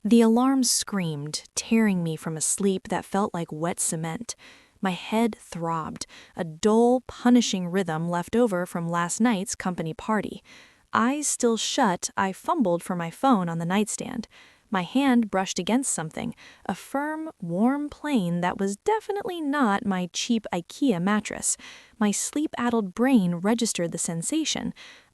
The alarm screamed, tearing me from a sleep that felt like wet cement. My head throbbed, a dull, punishing rhythm left over from last night's company party. Eyes still shut, I fumbled for my phone on the nightstand. My hand brushed against something, a firm, warm plane that was definitely not my cheap IKEA mattress. My sleep-addled brain registered the sensation.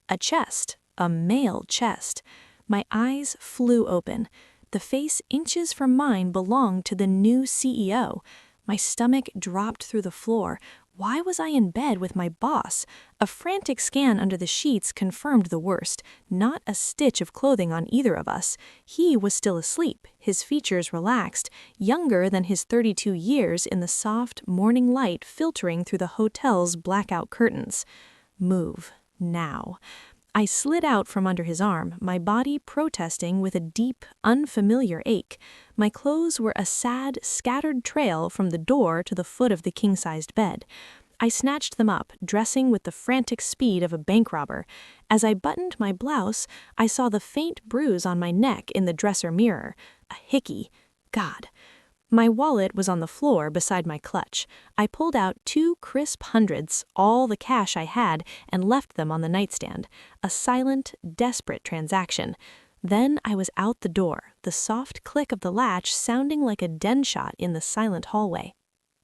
A chest, a male chest. My eyes flew open. The face inches from mine belonged to the new CEO. My stomach dropped through the floor. Why was I in bed with my boss? A frantic scan under the sheets confirmed the worst. Not a stitch of clothing on either of us. He was still asleep, his features relaxed, younger than his 32 years in the soft morning light filtering through the hotel's blackout curtains. Move. Now. I slid out from under his arm, my body protesting with a deep, unfamiliar ache. My clothes were a sad, scattered trail from the door to the foot of the king-sized bed. I snatched them up, dressing with the frantic speed of a bank robber. As I buttoned my blouse, I saw the faint bruise on my neck in the dresser mirror. A hickey. God. My wallet was on the floor beside my clutch. I pulled out 2 crisp hundreds, all the cash I had, and left them on the nightstand. A silent, desperate transaction. Then I was out the door, the soft click of the latch sounding like a den shot in the silent hallway.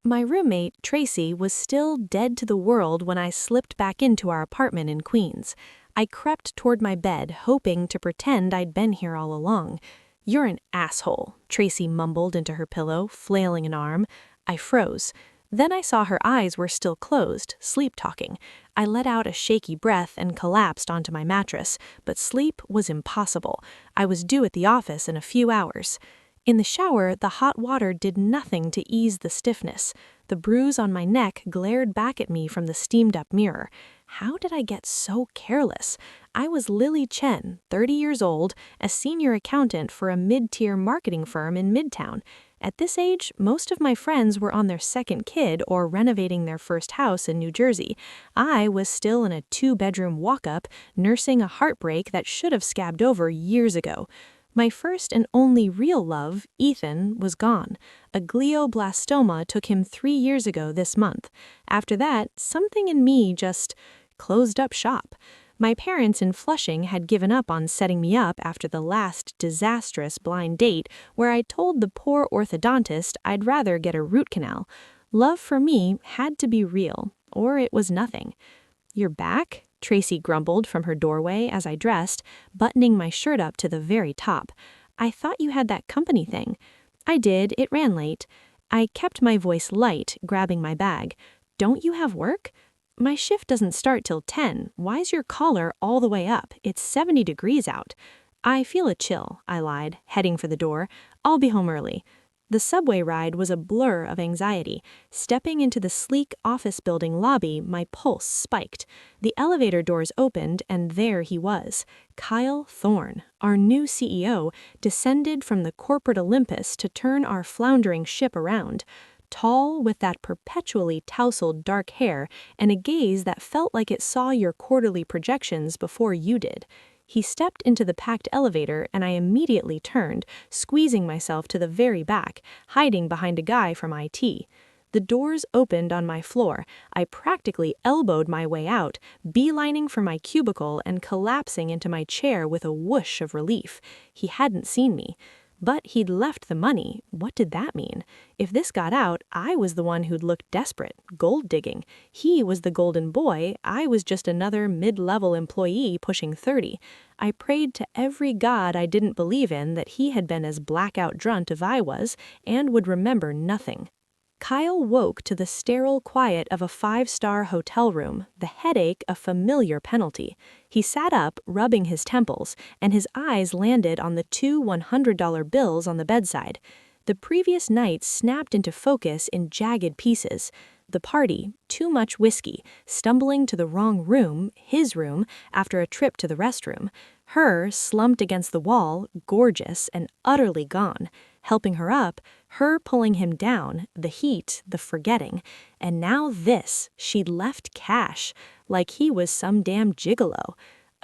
My roommate, Tracy, was still dead to the world when I slipped back into our apartment in Queens. I crept toward my bed, hoping to pretend I'd been here all along. "You're an asshole," Tracy mumbled into her pillow, flailing an arm. I froze. Then I saw her eyes were still closed, sleep-talking. I let out a shaky breath and collapsed onto my mattress, but sleep was impossible. I was due at the office in a few hours. In the shower, the hot water did nothing to ease the stiffness. The bruise on my neck glared back at me from the steamed-up mirror. How did I get so careless? I was Lily Chen, 30 years old, a senior accountant for a mid-tier marketing firm in Midtown. At this age, most of my friends were on their second kid or renovating their first house in New Jersey. I was still in a 2-bedroom walk-up, nursing a heartbreak that should have scabbed over years ago. My first and only real love, Ethan, was gone. A glioblastoma took him 3 years ago this month. After that, something in me just closed up shop. My parents in Flushing had given up on setting me up after the last disastrous blind date where I told the poor orthodontist I'd rather get a root canal. Love for me had to be real, or it was nothing. "You're back?" Tracy grumbled from her doorway as I dressed, buttoning my shirt up to the very top. "I thought you had that company thing." "I did, it ran late." I kept my voice light, grabbing my bag. "Don't you have work?" "My shift doesn't start till 10. Why's your collar all the way up? It's 70 degrees out." "I feel a chill," I lied, heading for the door. "I'll be home early." The subway ride was a blur of anxiety. Stepping into the sleek office building lobby, my pulse spiked. The elevator doors opened, and there he was. Kyle Thorne, our new CEO, descended from the corporate Olympus to turn our floundering ship around. Tall, with that perpetually tousled dark hair, and a gaze that felt like it saw your quarterly projections before you did. He stepped into the packed elevator, and I immediately turned, squeezing myself to the very back, hiding behind a guy from IT. The doors opened on my floor. I practically elbowed my way out, beelining for my cubicle and collapsing into my chair with a whoosh of relief. He hadn't seen me. But he'd left the money. What did that mean? If this got out, I was the one who'd looked desperate, gold-digging. He was the golden boy. I was just another mid-level employee pushing 30. I prayed to every god I didn't believe in that he had been as blackout drunk as I was and would remember nothing. Kyle woke to the sterile quiet of a 5-star hotel room, the headache a familiar penalty. He sat up, rubbing his temples, and his eyes landed on the 2 $100 bills on the bedside. The previous night snapped into focus in jagged pieces. The party, too much whiskey, stumbling to the wrong room, his room, after a trip to the restroom. Her, slumped against the wall, gorgeous and utterly gone. Helping her up, her pulling him down, the heat, the forgetting. And now this, she'd left cash, like he was some damn gigolo.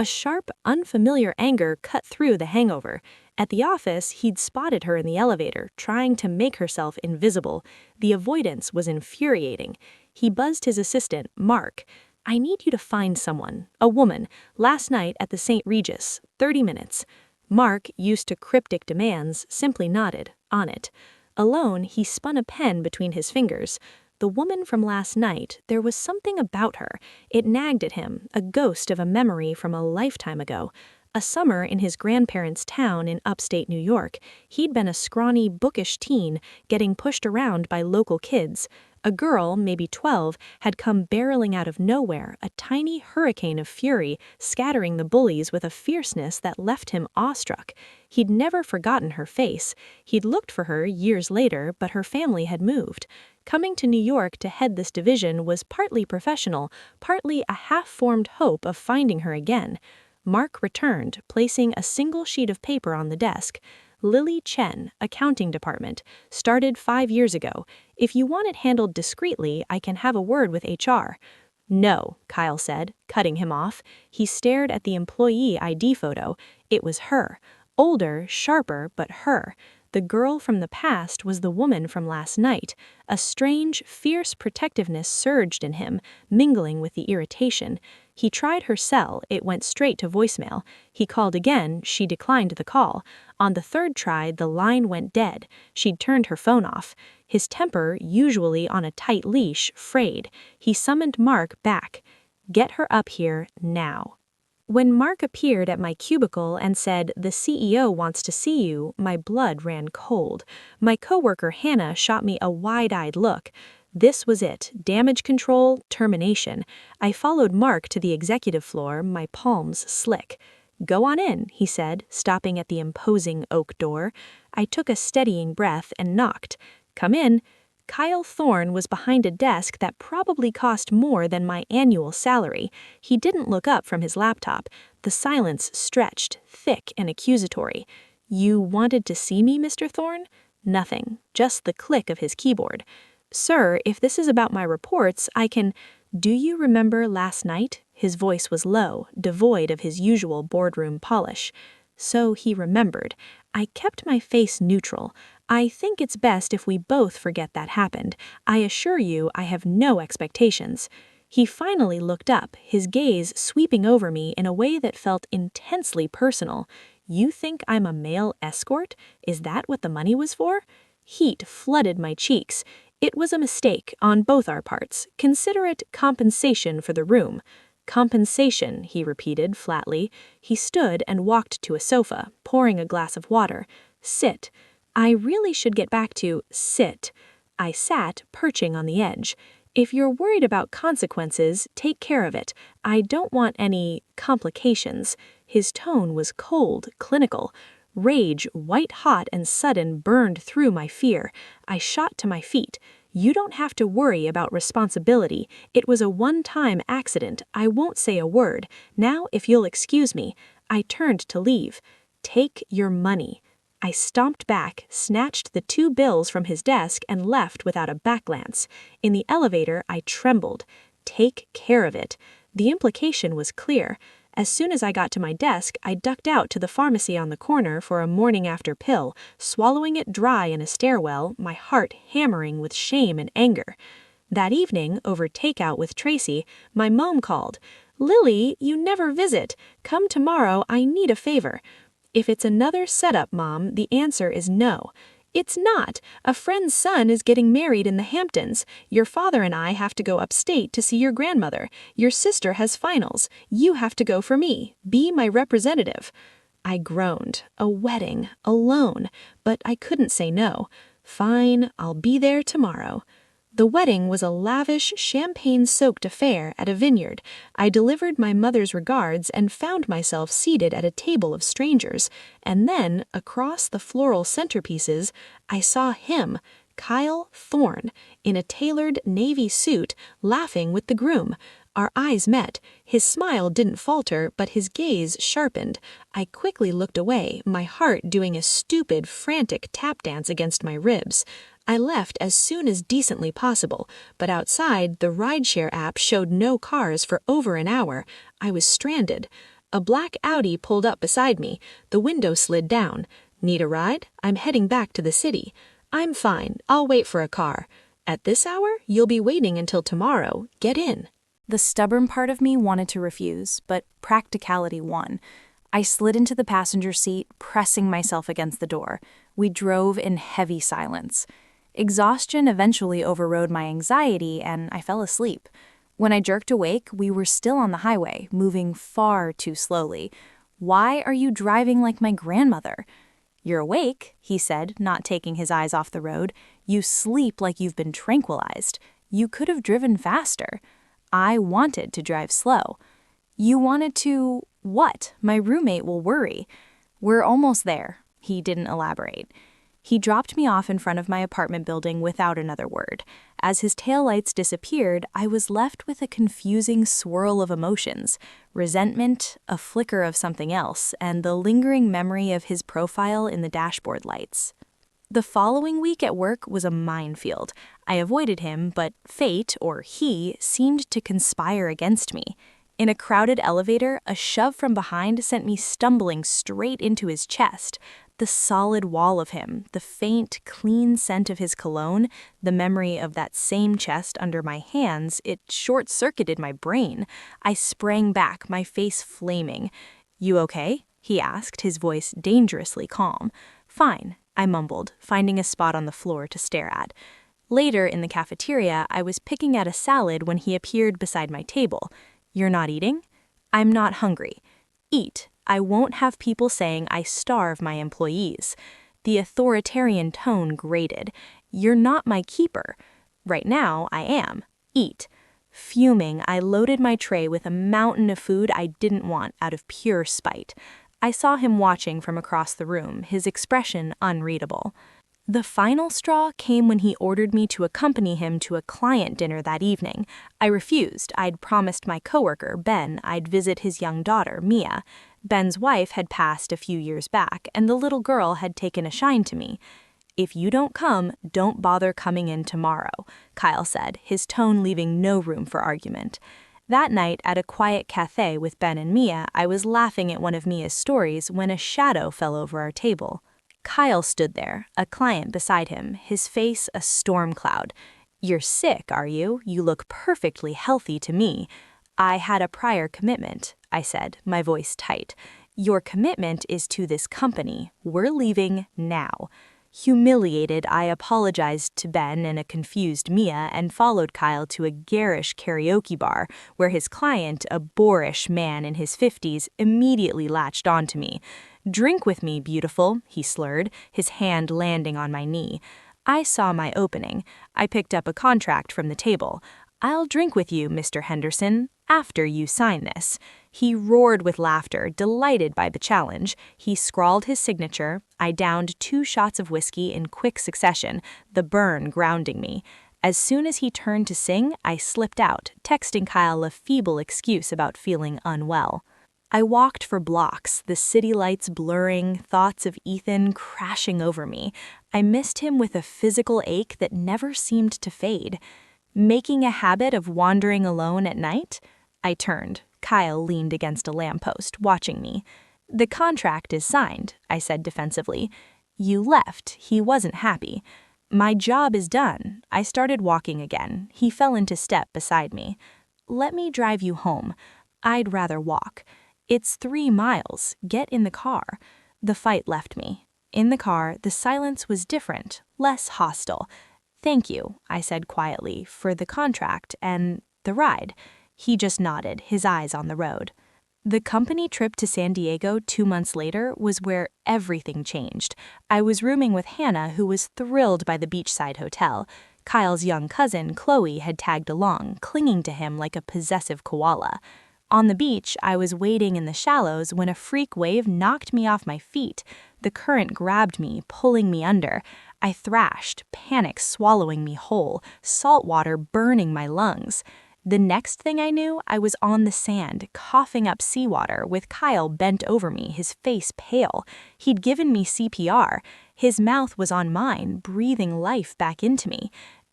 A sharp, unfamiliar anger cut through the hangover. At the office, he'd spotted her in the elevator, trying to make herself invisible. The avoidance was infuriating. He buzzed his assistant, Mark. "I need you to find someone, a woman, last night at the St. Regis, 30 minutes. Mark, used to cryptic demands, simply nodded, on it. Alone, he spun a pen between his fingers. The woman from last night, there was something about her. It nagged at him, a ghost of a memory from a lifetime ago. A summer in his grandparents' town in upstate New York, he'd been a scrawny, bookish teen, getting pushed around by local kids. A girl, maybe 12, had come barreling out of nowhere, a tiny hurricane of fury, scattering the bullies with a fierceness that left him awestruck. He'd never forgotten her face. He'd looked for her years later, but her family had moved. Coming to New York to head this division was partly professional, partly a half-formed hope of finding her again. Mark returned, placing a single sheet of paper on the desk. Lily Chen, accounting department, started 5 years ago. If you want it handled discreetly, I can have a word with HR. No, Kyle said, cutting him off. He stared at the employee ID photo. It was her. Older, sharper, but her. The girl from the past was the woman from last night. A strange, fierce protectiveness surged in him, mingling with the irritation. He tried her cell, it went straight to voicemail. He called again, she declined the call. On the third try, the line went dead. She'd turned her phone off. His temper, usually on a tight leash, frayed. He summoned Mark back. Get her up here, now. When Mark appeared at my cubicle and said, "The CEO wants to see you," my blood ran cold. My coworker Hannah shot me a wide-eyed look. This was it, damage control, termination. I followed Mark to the executive floor, my palms slick. "Go on in," he said, stopping at the imposing oak door. I took a steadying breath and knocked. "Come in." Kyle Thorne was behind a desk that probably cost more than my annual salary. He didn't look up from his laptop. The silence stretched, thick and accusatory. "You wanted to see me, Mr. Thorne?" Nothing, just the click of his keyboard. "Sir, if this is about my reports, I can—" "Do you remember last night?" His voice was low, devoid of his usual boardroom polish. So he remembered. I kept my face neutral. "I think it's best if we both forget that happened. I assure you I have no expectations." He finally looked up, his gaze sweeping over me in a way that felt intensely personal. "You think I'm a male escort? Is that what the money was for?" Heat flooded my cheeks. It was a mistake on both our parts. Consider it compensation for the room. "Compensation," he repeated flatly. He stood and walked to a sofa, pouring a glass of water. "Sit." I really should get back to sit. I sat, perching on the edge. "If you're worried about consequences, take care of it. I don't want any complications." His tone was cold, clinical. Rage, white-hot and sudden, burned through my fear. I shot to my feet. "You don't have to worry about responsibility. It was a one-time accident. I won't say a word. Now, if you'll excuse me." I turned to leave. "Take your money." I stomped back, snatched the 2 bills from his desk, and left without a backglance. In the elevator, I trembled. Take care of it. The implication was clear. As soon as I got to my desk, I ducked out to the pharmacy on the corner for a morning-after pill, swallowing it dry in a stairwell, my heart hammering with shame and anger. That evening, over takeout with Tracy, my mom called. "Lily, you never visit. Come tomorrow, I need a favor." If it's another setup, Mom, the answer is no. "It's not. A friend's son is getting married in the Hamptons. Your father and I have to go upstate to see your grandmother. Your sister has finals. You have to go for me. Be my representative." I groaned. A wedding, alone. But I couldn't say no. "Fine, I'll be there tomorrow." The wedding was a lavish, champagne-soaked affair at a vineyard. I delivered my mother's regards and found myself seated at a table of strangers. And then, across the floral centerpieces, I saw him, Kyle Thorne, in a tailored navy suit, laughing with the groom. Our eyes met. His smile didn't falter, but his gaze sharpened. I quickly looked away, my heart doing a stupid, frantic tap dance against my ribs. I left as soon as decently possible, but outside, the rideshare app showed no cars for over an hour. I was stranded. A black Audi pulled up beside me. The window slid down. Need a ride? I'm heading back to the city. I'm fine. I'll wait for a car. At this hour, you'll be waiting until tomorrow. Get in. The stubborn part of me wanted to refuse, but practicality won. I slid into the passenger seat, pressing myself against the door. We drove in heavy silence. Exhaustion eventually overrode my anxiety, and I fell asleep. When I jerked awake, we were still on the highway, moving far too slowly. Why are you driving like my grandmother? You're awake, he said, not taking his eyes off the road. You sleep like you've been tranquilized. You could have driven faster. I wanted to drive slow. You wanted to… what? My roommate will worry. We're almost there. He didn't elaborate. He dropped me off in front of my apartment building without another word. As his taillights disappeared, I was left with a confusing swirl of emotions: resentment, a flicker of something else, and the lingering memory of his profile in the dashboard lights. The following week at work was a minefield. I avoided him, but fate, or he, seemed to conspire against me. In a crowded elevator, a shove from behind sent me stumbling straight into his chest. The solid wall of him, the faint, clean scent of his cologne, the memory of that same chest under my hands, it short-circuited my brain. I sprang back, my face flaming. "You okay?" he asked, his voice dangerously calm. "Fine," I mumbled, finding a spot on the floor to stare at. Later, in the cafeteria, I was picking at a salad when he appeared beside my table. "You're not eating?" "I'm not hungry." "Eat. I won't have people saying I starve my employees." The authoritarian tone grated. "You're not my keeper." "Right now, I am. Eat." Fuming, I loaded my tray with a mountain of food I didn't want out of pure spite. I saw him watching from across the room, his expression unreadable. The final straw came when he ordered me to accompany him to a client dinner that evening. I refused. I'd promised my coworker, Ben, I'd visit his young daughter, Mia. Ben's wife had passed a few years back, and the little girl had taken a shine to me. "If you don't come, don't bother coming in tomorrow," Kyle said, his tone leaving no room for argument. That night, at a quiet cafe with Ben and Mia, I was laughing at one of Mia's stories when a shadow fell over our table. Kyle stood there, a client beside him, his face a storm cloud. "You're sick, are you? You look perfectly healthy to me." "I had a prior commitment," I said, my voice tight. "Your commitment is to this company. We're leaving now." Humiliated, I apologized to Ben and a confused Mia and followed Kyle to a garish karaoke bar where his client, a boorish man in his 50s, immediately latched onto me. "Drink with me, beautiful," he slurred, his hand landing on my knee. I saw my opening. I picked up a contract from the table. "I'll drink with you, Mr. Henderson, after you sign this." He roared with laughter, delighted by the challenge. He scrawled his signature. I downed 2 shots of whiskey in quick succession, the burn grounding me. As soon as he turned to sing, I slipped out, texting Kyle a feeble excuse about feeling unwell. I walked for blocks, the city lights blurring, thoughts of Ethan crashing over me. I missed him with a physical ache that never seemed to fade. Making a habit of wandering alone at night? I turned. Kyle leaned against a lamppost, watching me. "The contract is signed," I said defensively. "You left. He wasn't happy." "My job is done." I started walking again. He fell into step beside me. "Let me drive you home." "I'd rather walk." "It's 3 miles. Get in the car." The fight left me. In the car, the silence was different, less hostile. "Thank you," I said quietly, "for the contract and the ride." He just nodded, his eyes on the road. The company trip to San Diego 2 months later was where everything changed. I was rooming with Hannah, who was thrilled by the beachside hotel. Kyle's young cousin, Chloe, had tagged along, clinging to him like a possessive koala. On the beach, I was wading in the shallows when a freak wave knocked me off my feet. The current grabbed me, pulling me under. I thrashed, panic swallowing me whole, salt water burning my lungs. The next thing I knew, I was on the sand, coughing up seawater, with Kyle bent over me, his face pale. He'd given me CPR. His mouth was on mine, breathing life back into me.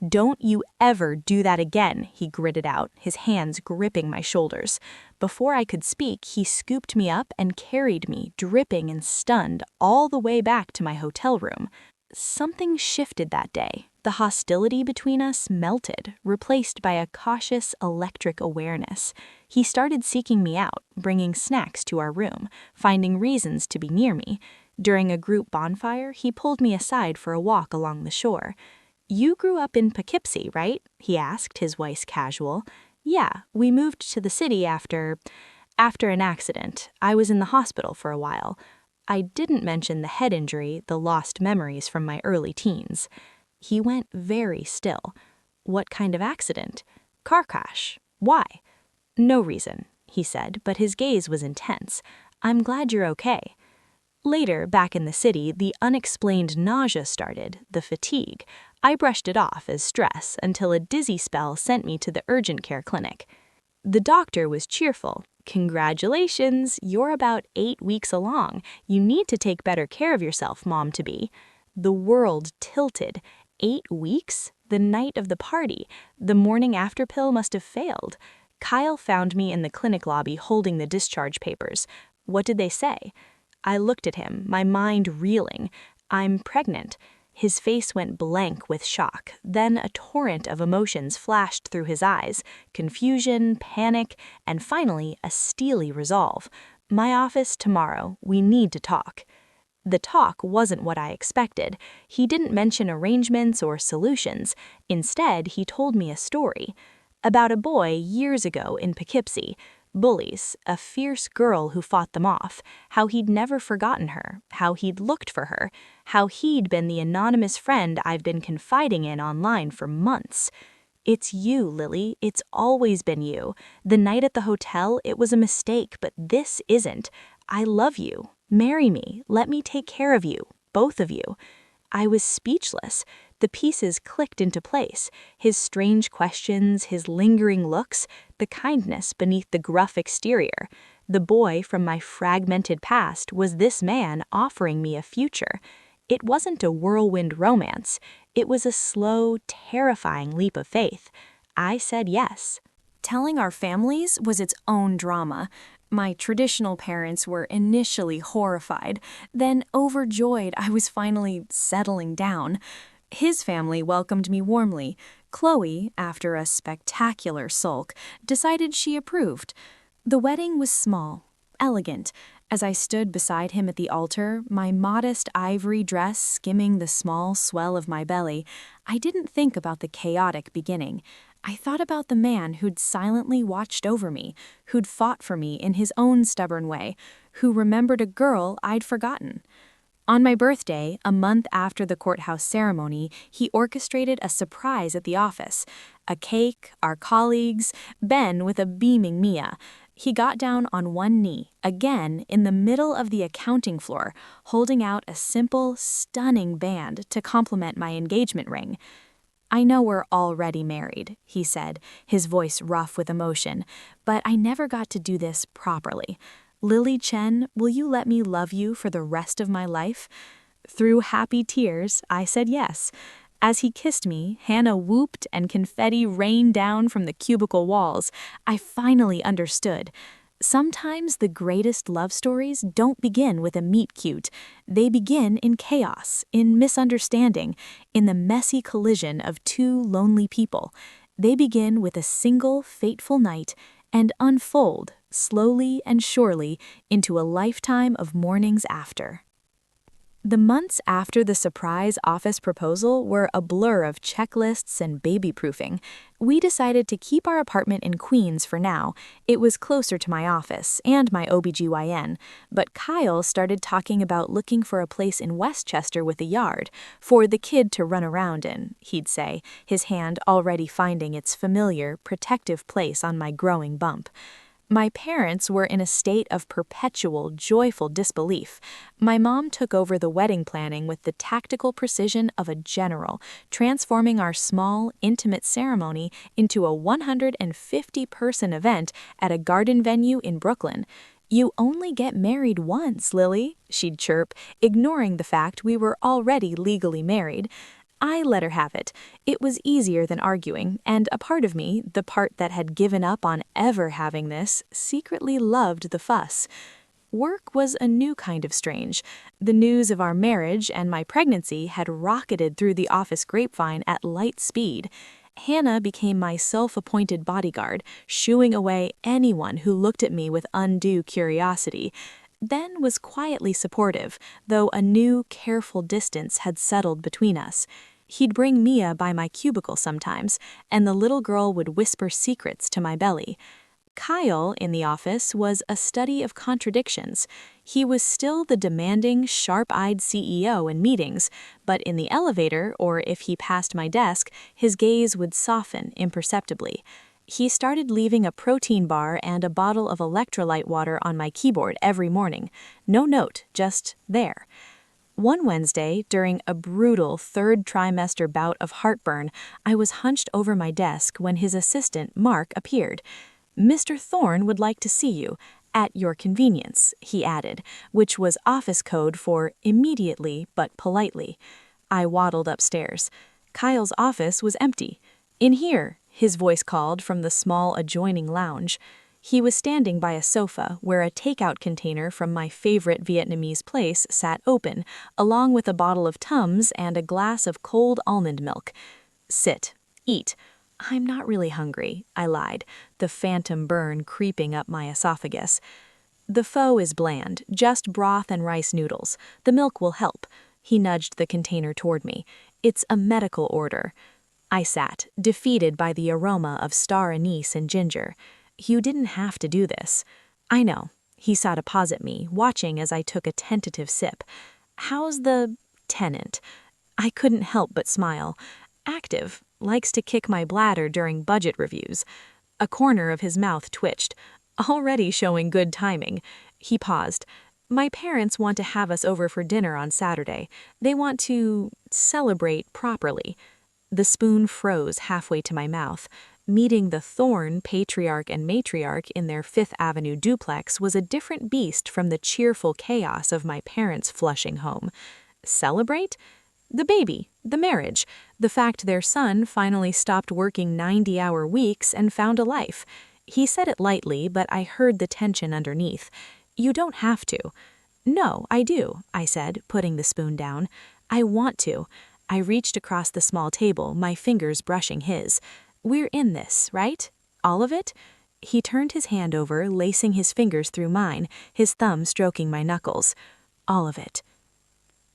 "Don't you ever do that again," he gritted out, his hands gripping my shoulders. Before I could speak, he scooped me up and carried me, dripping and stunned, all the way back to my hotel room. Something shifted that day. The hostility between us melted, replaced by a cautious, electric awareness. He started seeking me out, bringing snacks to our room, finding reasons to be near me. During a group bonfire, he pulled me aside for a walk along the shore. "You grew up in Poughkeepsie, right?" he asked, his voice casual. "Yeah, we moved to the city after an accident. I was in the hospital for a while." I didn't mention the head injury, the lost memories from my early teens. He went very still. "What kind of accident?" "Car crash." "Why?" "No reason," he said, but his gaze was intense. "I'm glad you're okay." Later, back in the city, the unexplained nausea started, the fatigue. I brushed it off as stress until a dizzy spell sent me to the urgent care clinic. The doctor was cheerful. "Congratulations, you're about 8 weeks along. You need to take better care of yourself, mom-to-be." The world tilted. 8 weeks? The night of the party. The morning after pill must have failed. Kyle found me in the clinic lobby holding the discharge papers. "What did they say?" I looked at him, my mind reeling. "I'm pregnant." His face went blank with shock, then a torrent of emotions flashed through his eyes, confusion, panic, and finally a steely resolve. "My office tomorrow. We need to talk." The talk wasn't what I expected. He didn't mention arrangements or solutions. Instead, he told me a story about a boy years ago in Poughkeepsie. Bullies, a fierce girl who fought them off, how he'd never forgotten her, how he'd looked for her, how he'd been the anonymous friend I've been confiding in online for months. "It's you, Lily. It's always been you. The night at the hotel, it was a mistake, but this isn't. I love you. Marry me. Let me take care of you, both of you." I was speechless. The pieces clicked into place. His strange questions, his lingering looks, the kindness beneath the gruff exterior. The boy from my fragmented past was this man offering me a future. It wasn't a whirlwind romance. It was a slow, terrifying leap of faith. I said yes. Telling our families was its own drama. My traditional parents were initially horrified, then overjoyed I was finally settling down. His family welcomed me warmly. Chloe, after a spectacular sulk, decided she approved. The wedding was small, elegant. As I stood beside him at the altar, my modest ivory dress skimming the small swell of my belly, I didn't think about the chaotic beginning. I thought about the man who'd silently watched over me, who'd fought for me in his own stubborn way, who remembered a girl I'd forgotten. On my birthday, a month after the courthouse ceremony, he orchestrated a surprise at the office. A cake, our colleagues, Ben with a beaming Mia. He got down on one knee, again in the middle of the accounting floor, holding out a simple, stunning band to complement my engagement ring. "I know we're already married," he said, his voice rough with emotion, "but I never got to do this properly. Lily Chen, will you let me love you for the rest of my life?" Through happy tears, I said yes. As he kissed me, Hannah whooped and confetti rained down from the cubicle walls. I finally understood. Sometimes the greatest love stories don't begin with a meet-cute. They begin in chaos, in misunderstanding, in the messy collision of two lonely people. They begin with a single fateful night and unfold, slowly and surely, into a lifetime of mornings after. The months after the surprise office proposal were a blur of checklists and baby-proofing. We decided to keep our apartment in Queens for now. It was closer to my office and my OBGYN, but Kyle started talking about looking for a place in Westchester with a yard, for the kid to run around in, he'd say, his hand already finding its familiar, protective place on my growing bump. My parents were in a state of perpetual, joyful disbelief. My mom took over the wedding planning with the tactical precision of a general, transforming our small, intimate ceremony into a 150-person event at a garden venue in Brooklyn. "You only get married once, Lily," she'd chirp, ignoring the fact we were already legally married. I let her have it. It was easier than arguing, and a part of me, the part that had given up on ever having this, secretly loved the fuss. Work was a new kind of strange. The news of our marriage and my pregnancy had rocketed through the office grapevine at light speed. Hannah became my self-appointed bodyguard, shooing away anyone who looked at me with undue curiosity. Ben was quietly supportive, though a new, careful distance had settled between us. He'd bring Mia by my cubicle sometimes, and the little girl would whisper secrets to my belly. Kyle, in the office, was a study of contradictions. He was still the demanding, sharp-eyed CEO in meetings, but in the elevator, or if he passed my desk, his gaze would soften imperceptibly. He started leaving a protein bar and a bottle of electrolyte water on my keyboard every morning. No note, just there. One Wednesday, during a brutal third trimester bout of heartburn, I was hunched over my desk when his assistant, Mark, appeared. "Mr. Thorne would like to see you, at your convenience," he added, which was office code for immediately but politely. I waddled upstairs. Kyle's office was empty. "In here," his voice called from the small adjoining lounge. He was standing by a sofa where a takeout container from my favorite Vietnamese place sat open, along with a bottle of Tums and a glass of cold almond milk. "Sit. Eat." "I'm not really hungry," I lied, the phantom burn creeping up my esophagus. "The pho is bland, just broth and rice noodles. The milk will help." He nudged the container toward me. "It's a medical order." I sat, defeated by the aroma of star anise and ginger. "You didn't have to do this." "I know." He sat opposite me, watching as I took a tentative sip. "How's the tenant?" I couldn't help but smile. "Active. Likes to kick my bladder during budget reviews." A corner of his mouth twitched. Already showing good timing. He paused. "My parents want to have us over for dinner on Saturday. They want to celebrate properly." The spoon froze halfway to my mouth. Meeting the Thorne patriarch and matriarch in their Fifth Avenue duplex was a different beast from the cheerful chaos of my parents' Flushing home. Celebrate? The baby, the marriage, the fact their son finally stopped working 90-hour weeks and found a life. He said it lightly, but I heard the tension underneath. "You don't have to." "No, I do," I said, putting the spoon down. "I want to." I reached across the small table, my fingers brushing his. "We're in this, right? All of it?" He turned his hand over, lacing his fingers through mine, his thumb stroking my knuckles. "All of it."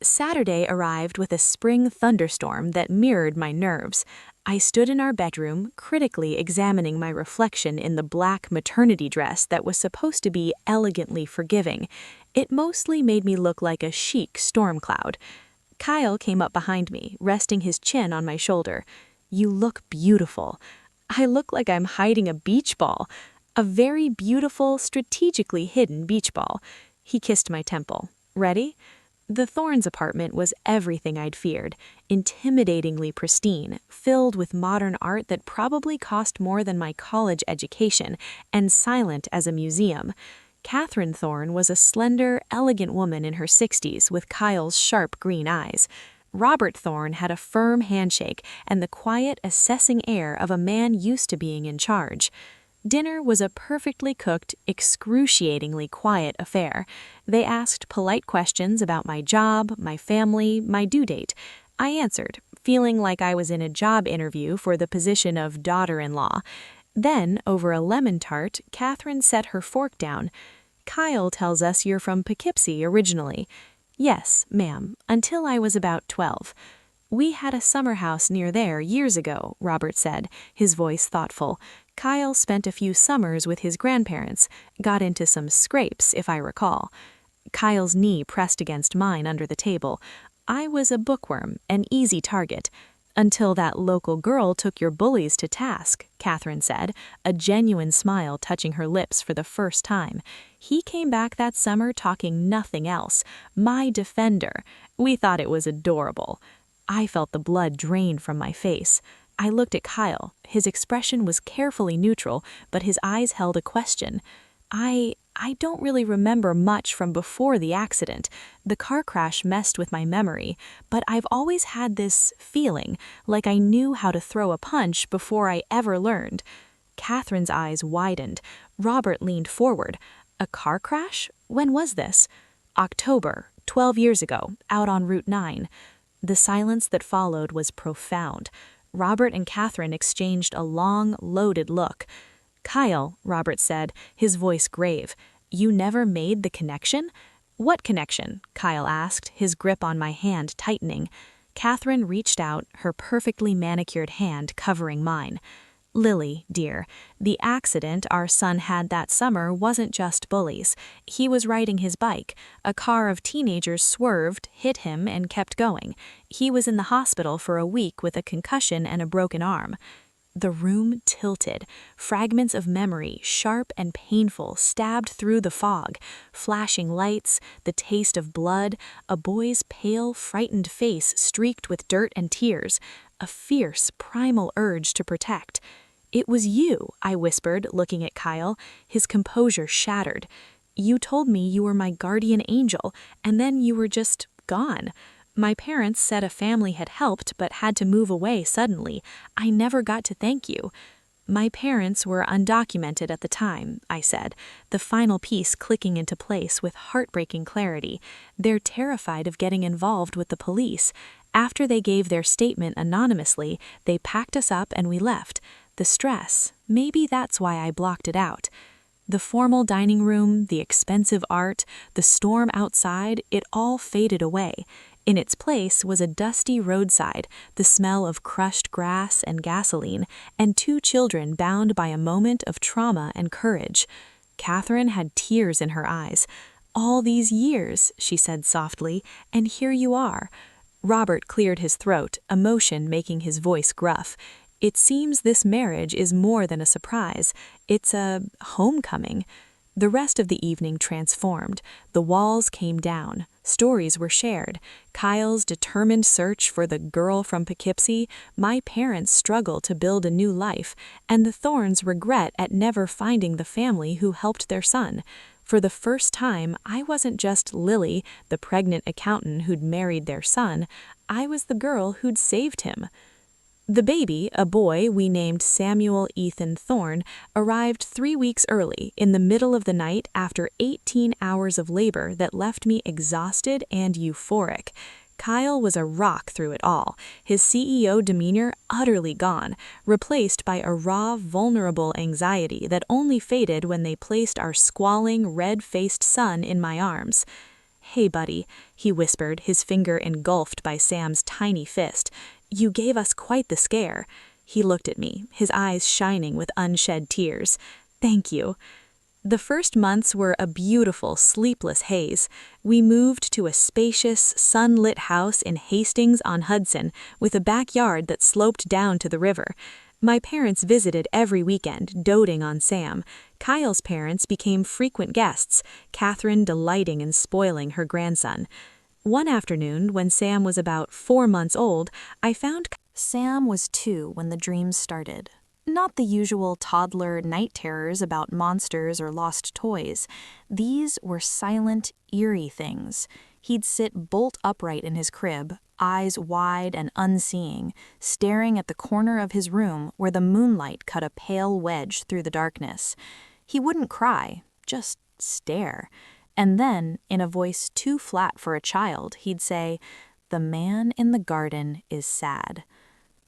Saturday arrived with a spring thunderstorm that mirrored my nerves. I stood in our bedroom, critically examining my reflection in the black maternity dress that was supposed to be elegantly forgiving. It mostly made me look like a chic storm cloud. Kyle came up behind me, resting his chin on my shoulder. "You look beautiful." I look like I'm hiding a beach ball. A very beautiful, strategically hidden beach ball. He kissed my temple. "Ready?" The Thorne's apartment was everything I'd feared, intimidatingly pristine, filled with modern art that probably cost more than my college education, and silent as a museum. Catherine Thorne was a slender, elegant woman in her 60s with Kyle's sharp green eyes. Robert Thorne had a firm handshake and the quiet, assessing air of a man used to being in charge. Dinner was a perfectly cooked, excruciatingly quiet affair. They asked polite questions about my job, my family, my due date. I answered, feeling like I was in a job interview for the position of daughter-in-law. Then, over a lemon tart, Catherine set her fork down. "Kyle tells us you're from Poughkeepsie originally." "Yes, ma'am, until I was about 12. "We had a summer house near there years ago," Robert said, his voice thoughtful. "Kyle spent a few summers with his grandparents, got into some scrapes, if I recall." Kyle's knee pressed against mine under the table. I was a bookworm, an easy target. "Until that local girl took your bullies to task," Catherine said, a genuine smile touching her lips for the first time. "He came back that summer talking nothing else. My defender. We thought it was adorable." I felt the blood drain from my face. I looked at Kyle. His expression was carefully neutral, but his eyes held a question. I I don't really remember much from before the accident. The car crash messed with my memory, but I've always had this feeling, like I knew how to throw a punch before I ever learned. Catherine's eyes widened. Robert leaned forward. A car crash? When was this? October, 12 years ago, out on Route 9. The silence that followed was profound. Robert and Catherine exchanged a long, loaded look. "Kyle," Robert said, his voice grave, "you never made the connection?" "What connection?" Kyle asked, his grip on my hand tightening. Catherine reached out, her perfectly manicured hand covering mine. "Lily, dear, the accident our son had that summer wasn't just bullies. He was riding his bike. A car of teenagers swerved, hit him, and kept going. He was in the hospital for a week with a concussion and a broken arm." The room tilted. Fragments of memory, sharp and painful, stabbed through the fog. Flashing lights, the taste of blood, a boy's pale, frightened face streaked with dirt and tears. A fierce, primal urge to protect. "It was you," I whispered, looking at Kyle. His composure shattered. "You told me you were my guardian angel, and then you were just gone. My parents said a family had helped but had to move away suddenly. I never got to thank you." "My parents were undocumented at the time," I said, the final piece clicking into place with heartbreaking clarity. "They're terrified of getting involved with the police. After they gave their statement anonymously, they packed us up and we left. The stress, maybe that's why I blocked it out." The formal dining room, the expensive art, the storm outside, it all faded away. In its place was a dusty roadside, the smell of crushed grass and gasoline, and two children bound by a moment of trauma and courage. Catherine had tears in her eyes. "All these years," she said softly, "and here you are." Robert cleared his throat, emotion making his voice gruff. "It seems this marriage is more than a surprise. It's a homecoming." The rest of the evening transformed. The walls came down. Stories were shared. Kyle's determined search for the girl from Poughkeepsie, my parents' struggle to build a new life, and the Thornes' regret at never finding the family who helped their son. For the first time, I wasn't just Lily, the pregnant accountant who'd married their son. I was the girl who'd saved him. The baby, a boy we named Samuel Ethan Thorne, arrived 3 weeks early, in the middle of the night after 18 hours of labor that left me exhausted and euphoric. Kyle was a rock through it all, his CEO demeanor utterly gone, replaced by a raw, vulnerable anxiety that only faded when they placed our squalling, red-faced son in my arms. "Hey, buddy," he whispered, his finger engulfed by Sam's tiny fist. "You gave us quite the scare." He looked at me, his eyes shining with unshed tears. "Thank you." The first months were a beautiful, sleepless haze. We moved to a spacious, sunlit house in Hastings-on-Hudson with a backyard that sloped down to the river. My parents visited every weekend, doting on Sam. Kyle's parents became frequent guests, Catherine delighting in spoiling her grandson. One afternoon, when Sam was about 4 months old, I found Sam was 2 when the dreams started. Not the usual toddler night terrors about monsters or lost toys. These were silent, eerie things. He'd sit bolt upright in his crib, eyes wide and unseeing, staring at the corner of his room where the moonlight cut a pale wedge through the darkness. He wouldn't cry, just stare. And then, in a voice too flat for a child, he'd say, "The man in the garden is sad."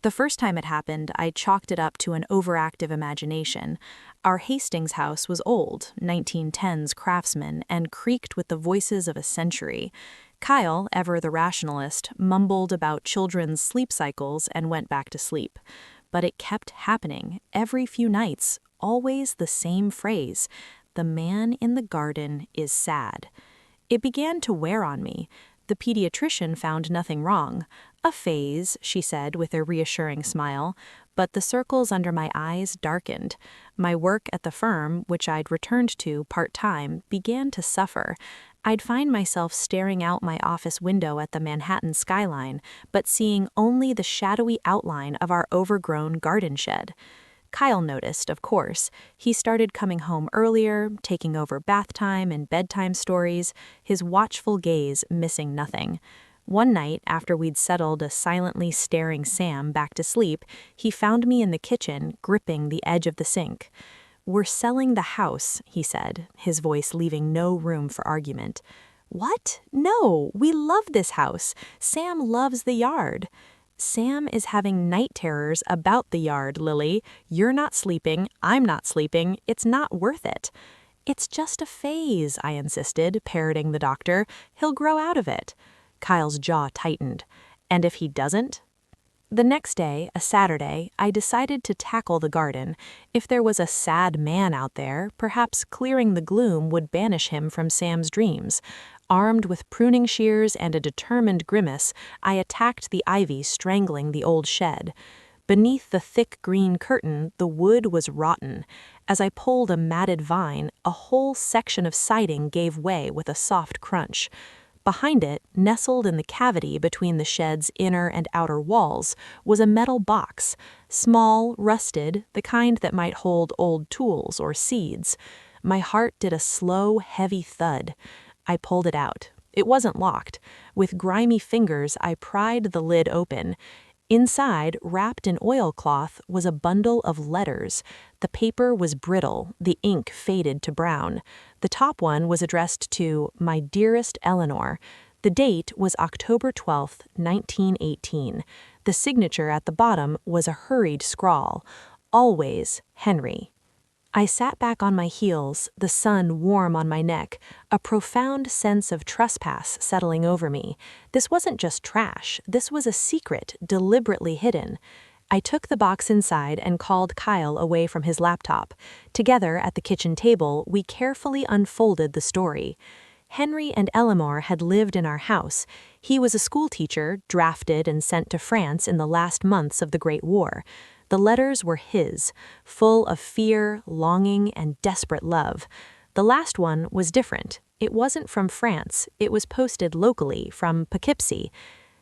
The first time it happened, I chalked it up to an overactive imagination. Our Hastings house was old, 1910s craftsman, and creaked with the voices of a century. Kyle, ever the rationalist, mumbled about children's sleep cycles and went back to sleep. But it kept happening, every few nights, always the same phrase, "The man in the garden is sad." It began to wear on me. The pediatrician found nothing wrong. "A phase," she said with a reassuring smile, but the circles under my eyes darkened. My work at the firm, which I'd returned to part-time, began to suffer. I'd find myself staring out my office window at the Manhattan skyline, but seeing only the shadowy outline of our overgrown garden shed. Kyle noticed, of course. He started coming home earlier, taking over bath time and bedtime stories, his watchful gaze missing nothing. One night, after we'd settled a silently staring Sam back to sleep, he found me in the kitchen, gripping the edge of the sink. "We're selling the house," he said, his voice leaving no room for argument. "What? No, we love this house. Sam loves the yard." "Sam is having night terrors about the yard, Lily. You're not sleeping, I'm not sleeping, it's not worth it." "It's just a phase," I insisted, parroting the doctor. "He'll grow out of it." Kyle's jaw tightened. "And if he doesn't?" The next day, a Saturday, I decided to tackle the garden. If there was a sad man out there, perhaps clearing the gloom would banish him from Sam's dreams. Armed with pruning shears and a determined grimace, I attacked the ivy strangling the old shed. Beneath the thick green curtain, the wood was rotten. As I pulled a matted vine, a whole section of siding gave way with a soft crunch. Behind it, nestled in the cavity between the shed's inner and outer walls, was a metal box, small, rusted, the kind that might hold old tools or seeds. My heart did a slow, heavy thud. I pulled it out. It wasn't locked. With grimy fingers, I pried the lid open. Inside, wrapped in oilcloth, was a bundle of letters. The paper was brittle, the ink faded to brown. The top one was addressed to "My dearest Eleanor." The date was October 12th, 1918. The signature at the bottom was a hurried scrawl. "Always, Henry." I sat back on my heels, the sun warm on my neck, a profound sense of trespass settling over me. This wasn't just trash, this was a secret, deliberately hidden. I took the box inside and called Kyle away from his laptop. Together at the kitchen table, we carefully unfolded the story. Henry and Eleanor had lived in our house. He was a schoolteacher, drafted and sent to France in the last months of the Great War. The letters were his, full of fear, longing, and desperate love. The last one was different. It wasn't from France. It was posted locally from Poughkeepsie.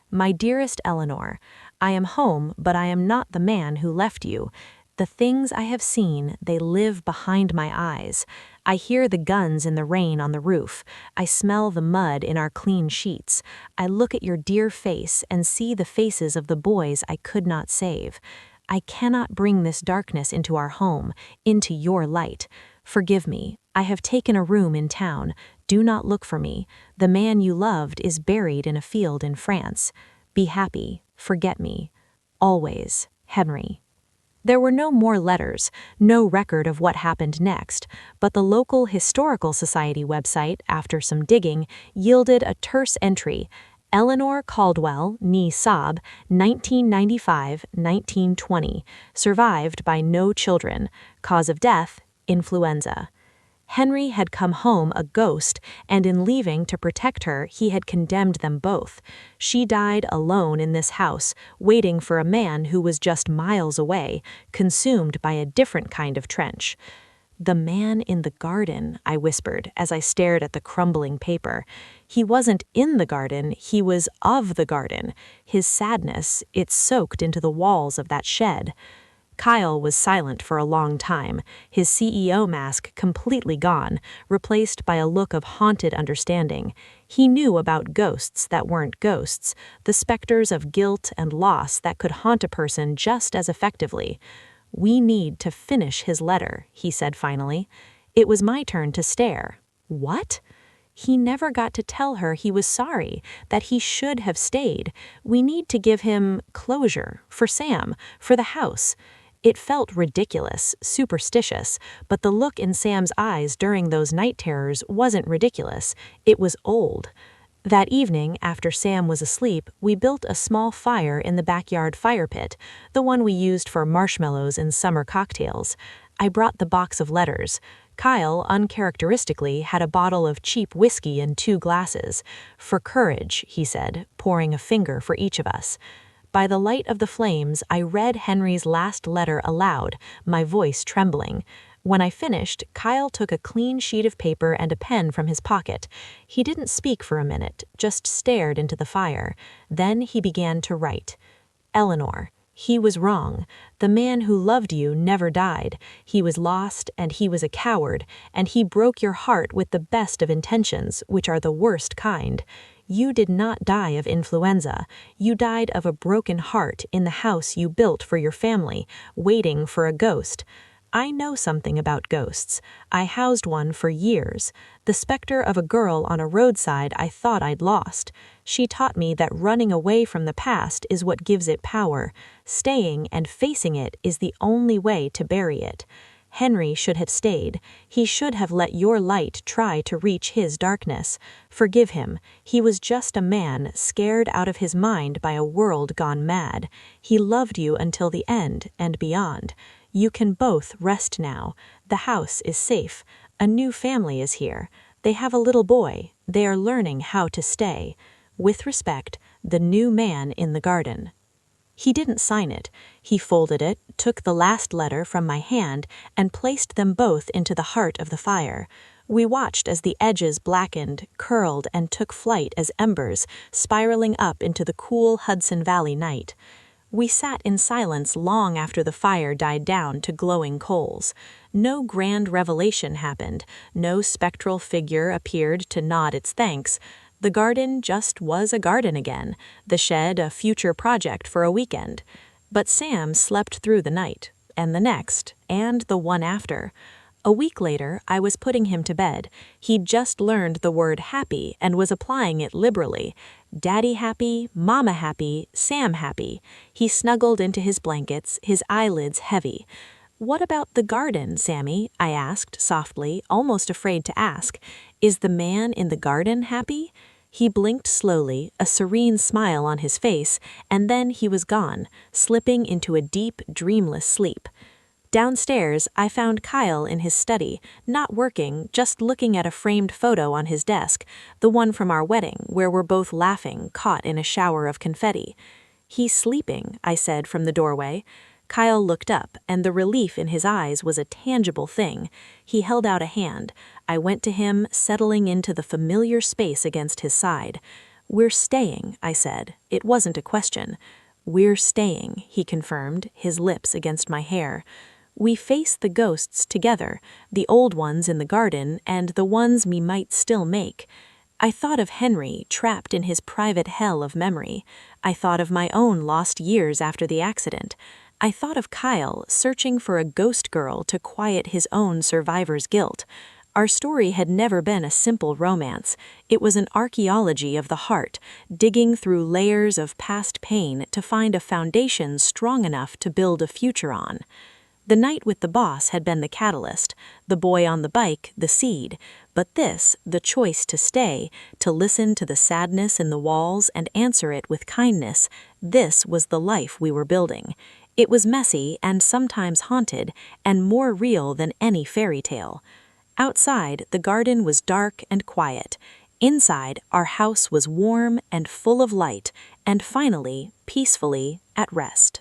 "My dearest Eleanor, I am home, but I am not the man who left you. The things I have seen, they live behind my eyes. I hear the guns in the rain on the roof. I smell the mud in our clean sheets. I look at your dear face and see the faces of the boys I could not save. I cannot bring this darkness into our home, into your light. Forgive me. I have taken a room in town. Do not look for me. The man you loved is buried in a field in France. Be happy. Forget me. Always, Henry." There were no more letters, no record of what happened next, but the local Historical Society website, after some digging, yielded a terse entry: Eleanor Caldwell, née Saab, 1995-1920, survived by no children. Cause of death, influenza. Henry had come home a ghost, and in leaving to protect her, he had condemned them both. She died alone in this house, waiting for a man who was just miles away, consumed by a different kind of trench. "The man in the garden," I whispered as I stared at the crumbling paper. He wasn't in the garden, he was of the garden. His sadness, it soaked into the walls of that shed. Kyle was silent for a long time, his CEO mask completely gone, replaced by a look of haunted understanding. He knew about ghosts that weren't ghosts, the specters of guilt and loss that could haunt a person just as effectively. "We need to finish his letter," he said finally. It was my turn to stare. What? He never got to tell her he was sorry, that he should have stayed. We need to give him closure, for Sam, for the house. It felt ridiculous, superstitious, but the look in Sam's eyes during those night terrors wasn't ridiculous. It was old. That evening, after Sam was asleep, we built a small fire in the backyard fire pit, the one we used for marshmallows and summer cocktails. I brought the box of letters. Kyle, uncharacteristically, had a bottle of cheap whiskey and 2 glasses. "For courage," he said, pouring a finger for each of us. By the light of the flames, I read Henry's last letter aloud, my voice trembling. When I finished, Kyle took a clean sheet of paper and a pen from his pocket. He didn't speak for a minute, just stared into the fire. Then he began to write. "Eleanor, He was wrong. The man who loved you never died. He was lost, and he was a coward, and he broke your heart with the best of intentions, which are the worst kind. You did not die of influenza. You died of a broken heart in the house you built for your family, waiting for a ghost. I know something about ghosts. I housed one for years. The specter of a girl on a roadside I thought I'd lost. She taught me that running away from the past is what gives it power. Staying and facing it is the only way to bury it. Henry should have stayed. He should have let your light try to reach his darkness. Forgive him. He was just a man scared out of his mind by a world gone mad. He loved you until the end and beyond. You can both rest now. The house is safe. A new family is here. They have a little boy. They are learning how to stay. With respect, the new man in the garden. He didn't sign it. He folded it, took the last letter from my hand, and placed them both into the heart of the fire. We watched as the edges blackened, curled, and took flight as embers, spiraling up into the cool Hudson Valley night. We sat in silence long after the fire died down to glowing coals. No grand revelation happened. No spectral figure appeared to nod its thanks. The garden just was a garden again, the shed a future project for a weekend. But Sam slept through the night, and the next, and the one after. A week later, I was putting him to bed. He'd just learned the word happy and was applying it liberally. Daddy happy, Mama happy, Sam happy. He snuggled into his blankets, his eyelids heavy. "What about the garden, Sammy?" I asked softly, almost afraid to ask. "Is the man in the garden happy?" He blinked slowly, a serene smile on his face, and then he was gone, slipping into a deep, dreamless sleep. Downstairs, I found Kyle in his study, not working, just looking at a framed photo on his desk, the one from our wedding, where we're both laughing, caught in a shower of confetti. "He's sleeping," I said from the doorway. Kyle looked up, and the relief in his eyes was a tangible thing. He held out a hand. I went to him, settling into the familiar space against his side. "We're staying," I said. It wasn't a question. "We're staying," he confirmed, his lips against my hair. We face the ghosts together, the old ones in the garden and the ones we might still make. I thought of Henry, trapped in his private hell of memory. I thought of my own lost years after the accident. I thought of Kyle, searching for a ghost girl to quiet his own survivor's guilt. Our story had never been a simple romance. It was an archaeology of the heart, digging through layers of past pain to find a foundation strong enough to build a future on. The night with the boss had been the catalyst, the boy on the bike the seed, but this, the choice to stay, to listen to the sadness in the walls and answer it with kindness, this was the life we were building. It was messy and sometimes haunted, and more real than any fairy tale. Outside, the garden was dark and quiet. Inside, our house was warm and full of light, and finally, peacefully, at rest.